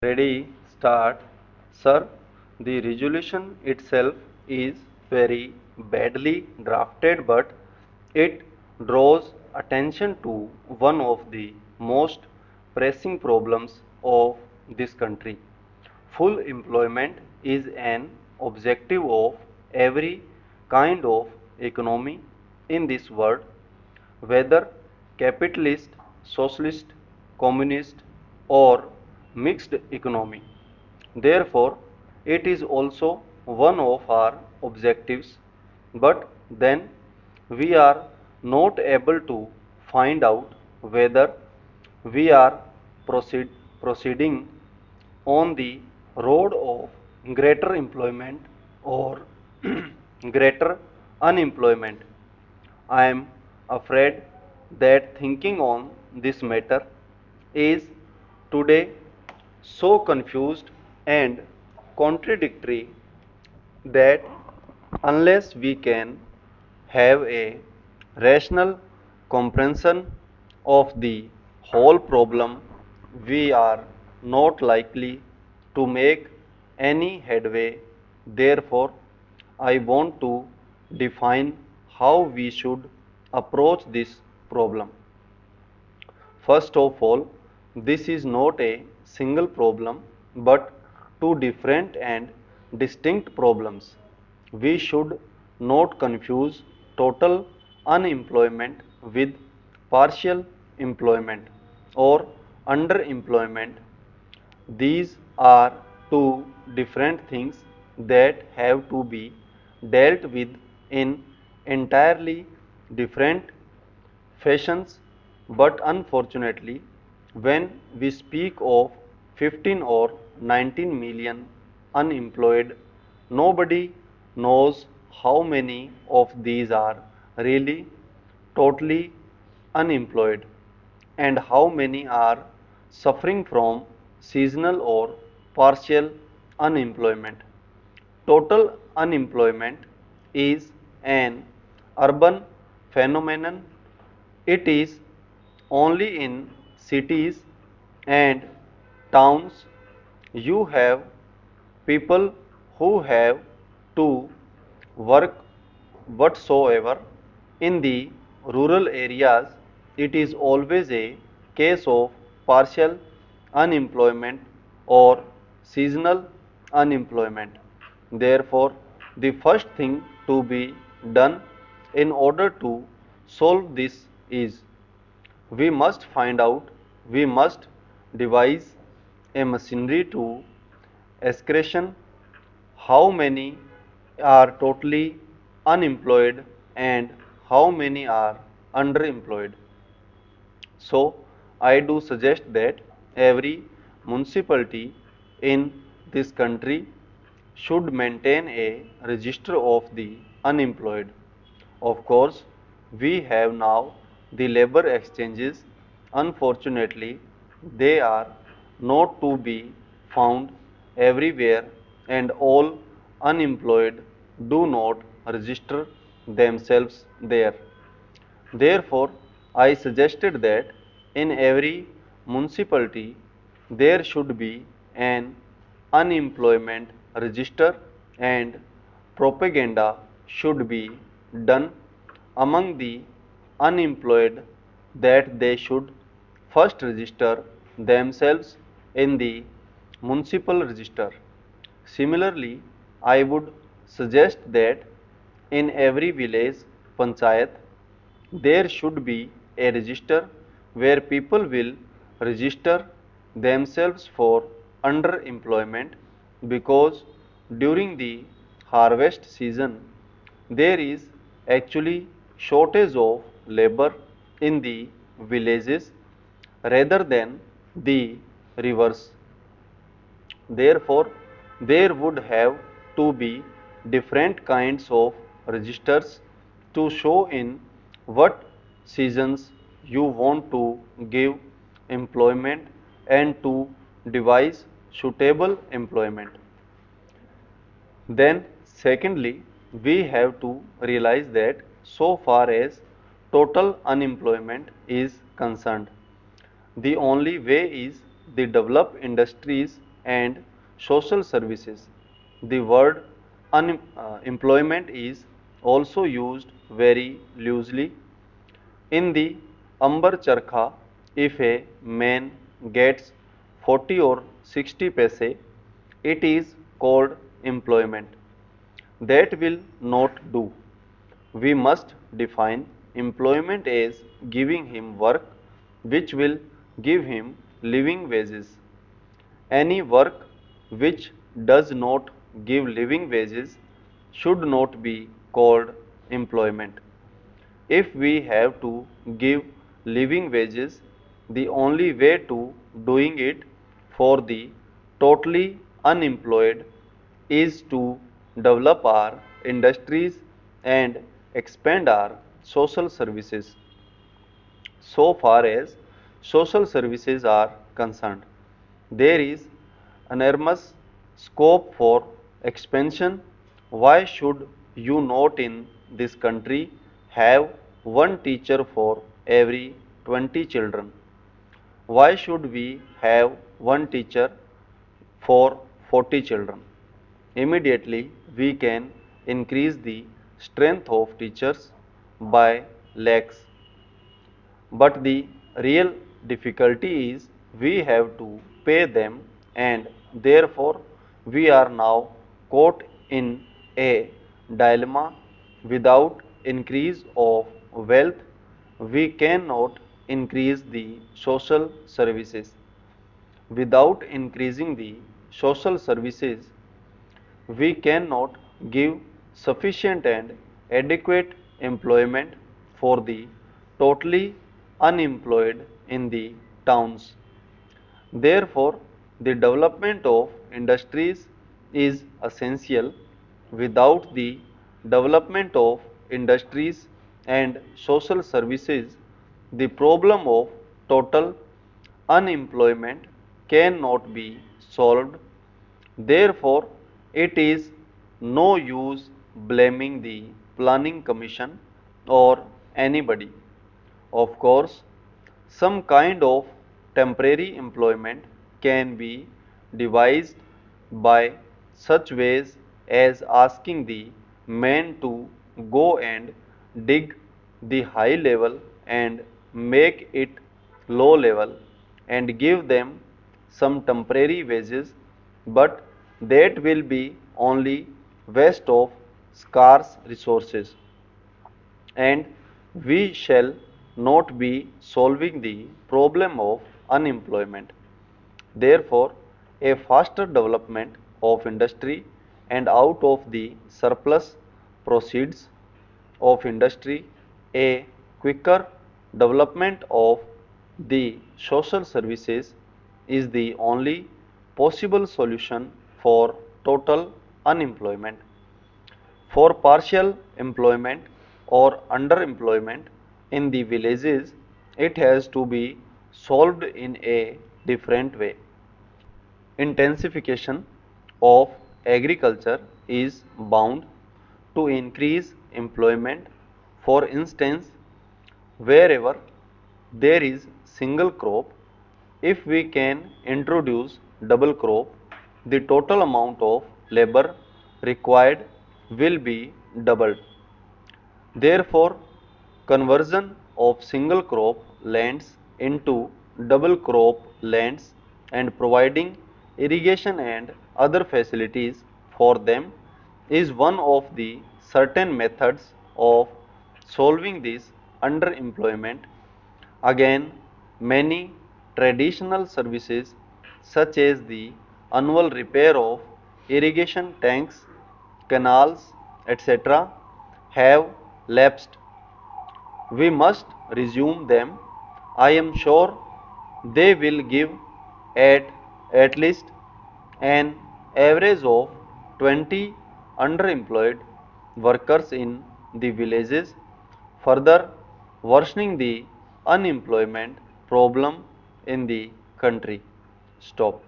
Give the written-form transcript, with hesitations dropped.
Ready, start. Sir, the resolution itself is very badly drafted, but it draws attention to one of the most pressing problems of this country. Full employment is an objective of every kind of economy in this world, whether capitalist, socialist, communist, or mixed economy. Therefore, it is also one of our objectives, but then we are not able to find out whether we are proceeding on the road of greater employment or greater unemployment. I am afraid that thinking on this matter is today so confused and contradictory that unless we can have a rational comprehension of the whole problem, we are not likely to make any headway. Therefore, I want to define how we should approach this problem. First of all, this is not a single problem but two different and distinct problems. We should not confuse total unemployment with partial employment or underemployment. These are two different things that have to be dealt with in entirely different fashions, but unfortunately, when we speak of 15 or 19 million unemployed, nobody knows how many of these are really totally unemployed and how many are suffering from seasonal or partial unemployment. Total unemployment is an urban phenomenon. It is only in cities and towns you have people who have to work whatsoever. In the rural areas, it is always a case of partial unemployment or seasonal unemployment. Therefore, the first thing to be done in order to solve this is we must find out, we must devise a machinery to ascertain how many are totally unemployed and how many are underemployed. So, I do suggest that every municipality in this country should maintain a register of the unemployed. Of course, we have now the labor exchanges. Unfortunately, they are not to be found everywhere, and all unemployed do not register themselves there. Therefore, I suggested that in every municipality there should be an unemployment register and propaganda should be done among the unemployed that they should first register themselves in the municipal register. Similarly, I would suggest that in every village panchayat there should be a register where people will register themselves for underemployment, because during the harvest season there is actually shortage of labor in the villages rather than the reverse. Therefore, there would have to be different kinds of registers to show in what seasons you want to give employment and to devise suitable employment. Then, secondly, we have to realize that so far as total unemployment is concerned, the only way is the developed industries and social services. The word employment is also used very loosely. In the Amber Charkha, if a man gets 40 or 60 paise, it is called employment. That will not do. We must define employment as giving him work which will give him living wages. Any work which does not give living wages should not be called employment. If we have to give living wages, the only way to doing it for the totally unemployed is to develop our industries and expand our social services. So far as social services are concerned, there is enormous scope for expansion. Why should you not in this country have one teacher for every 20 children? Why should we have one teacher for 40 children? Immediately we can increase the strength of teachers by lakhs. But the real difficulty is we have to pay them, and therefore we are now caught in a dilemma. Without increase of wealth, we cannot increase the social services. Without increasing the social services, we cannot give sufficient and adequate employment for the totally unemployed in the towns. Therefore, the development of industries is essential. Without the development of industries and social services, the problem of total unemployment cannot be solved. Therefore, it is no use blaming the Planning Commission or anybody. Of course, some kind of temporary employment can be devised by such ways as asking the men to go and dig the high level and make it low level and give them some temporary wages, but that will be only waste of scarce resources, and we shall not be solving the problem of unemployment. Therefore, a faster development of industry and out of the surplus proceeds of industry, a quicker development of the social services is the only possible solution for total unemployment. For partial employment or underemployment in the villages, it has to be solved in a different way. Intensification of agriculture is bound to increase employment. For instance, wherever there is single crop, if we can introduce double crop, the total amount of labor required will be doubled. Therefore, conversion of single crop lands into double crop lands and providing irrigation and other facilities for them is one of the certain methods of solving this underemployment. Again, many traditional services such as the annual repair of irrigation tanks, canals, etc. have lapsed. We must resume them. I am sure they will give at, at least an average of 20 underemployed workers in the villages, further worsening the unemployment problem in the country. Stop.